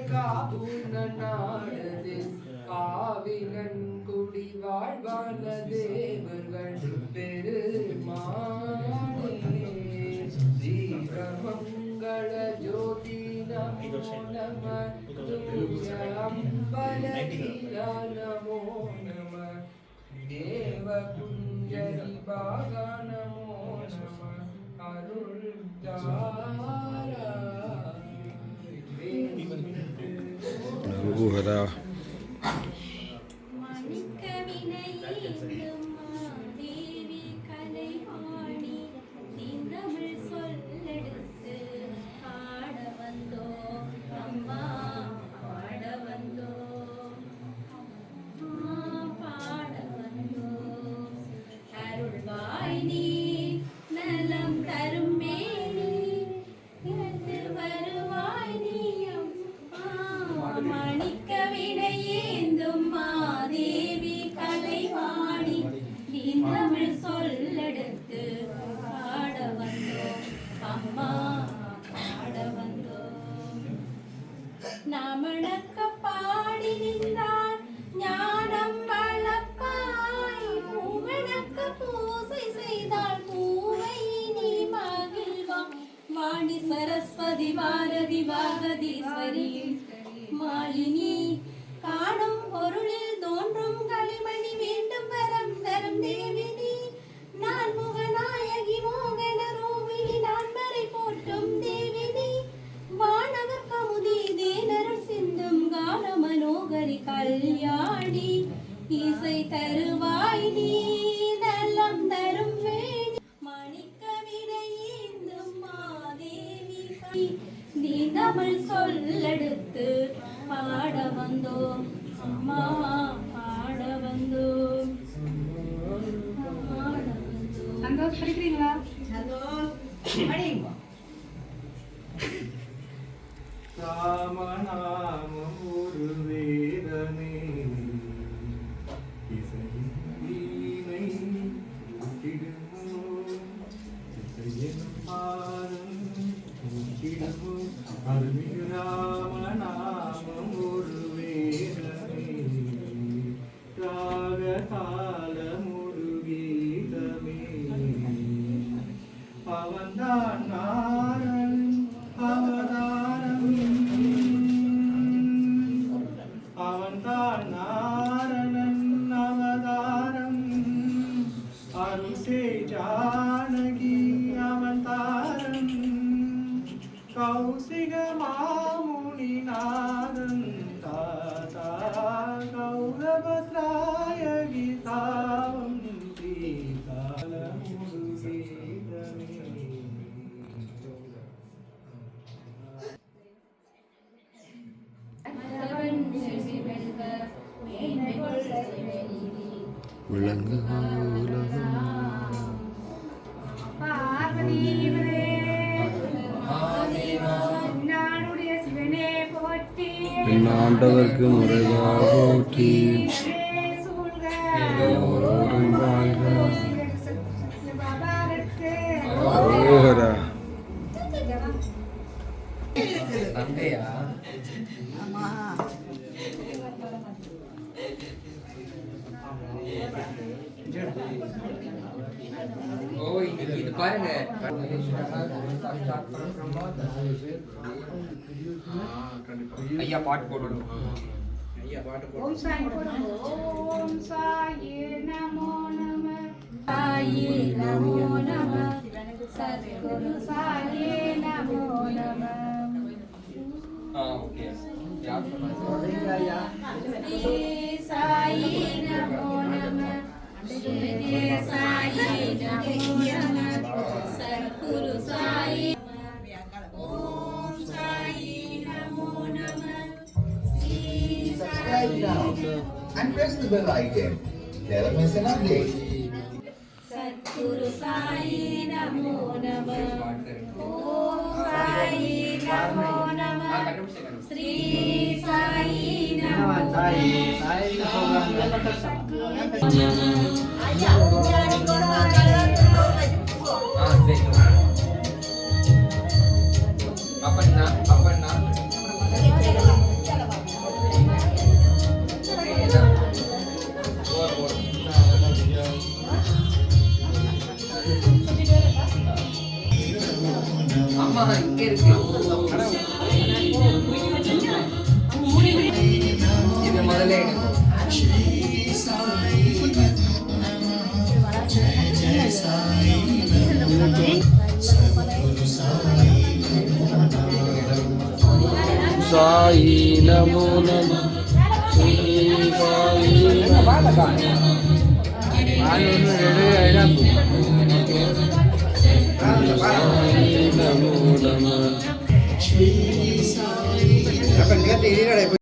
காவுனது ஆவினன் குடி வாழ்வான தேவர்கள் பெருமானே தீபமங்கள ஜோதி நமோ நம அம்பலதியா நமோ நம தேவ குஞ்சரி பாகா நமோ நம அருள் தாரா நாமணக்க பாடி நின்றார் ஞானம் வளப்பாய் பூவணக்க பூசை செய்தால் பூவை நீ மகிழ்வாம் வாணி சரஸ்வதி பாரதி பாகதீஸ்வரி மாலினி காணும் பொருளில் தோன்றும் களிமணி வேண்டும் வரம் தரும் தேவினி நான் முகநாயகி மோகன ரூபிணி நான் மறை போற்றும் தேவினி வானவர் கமுதி தேனருள் சிந்தும் கால மனோகரி கல்யாணி இசை தருவாய் நீ நலம் தரும் வேணி மணிக்க விடையேந்தும் மாதேவி நீ தமிழ் சொல்லெடுத்து பாட வந்தோம் அம்மா பாட வந்தோம் சந்தோஷ் படிக்கிறீங்களா? ராமநாமம் ஒரு வேதமே இசையின் வீணை ஊட்டிடுமோ இசையின் பாதம் ஊட்டிடுமோ அருள்மிகு ராமநாமம் ஒரு வேதமே ராக காலம் ஒரு கீதமே அவன்தான் நாரணன் அவதாரம் அவன்தான் நாரணன் அவதாரம் அருள் செய் ஜானகி அவதாரம் கௌசிக மாமுனி நாதன் தாதா கௌரவத்ராயகி தாவம் சீதாலமுரு சீதமே விளங்கு ஆண்டவர்க்கு முறைவா போற்றி தந்தையா ஓ இது பாருங்க ஐயா பாட்டு போடணும் ஐயா பாட்டு ஓம் சாய் போடுங்க. ஓம் சாய் நமோ நம சாயி நமோ நம சத்குரு சாயி நமோ நம ஓகே ஸ்ரீ சாயி நமோ நம ஸ்ரீ சாயி நமோ நம சத்குரு சாயி ஓம் சாயி நமோ நம Sri Sai and press the bell icon. Never miss an update. Sadhguru Sai நமோ நம ஓம் சாயி நமோ நம ஸ்ரீ சாயி நமோ அப்பன்னா ஆமா இங்க இருக்கு இது முதல்ல எடுக்கும் சாயி நமோ நம ஸ்ரீ சாயி நமோ நம அப்ப நேத்து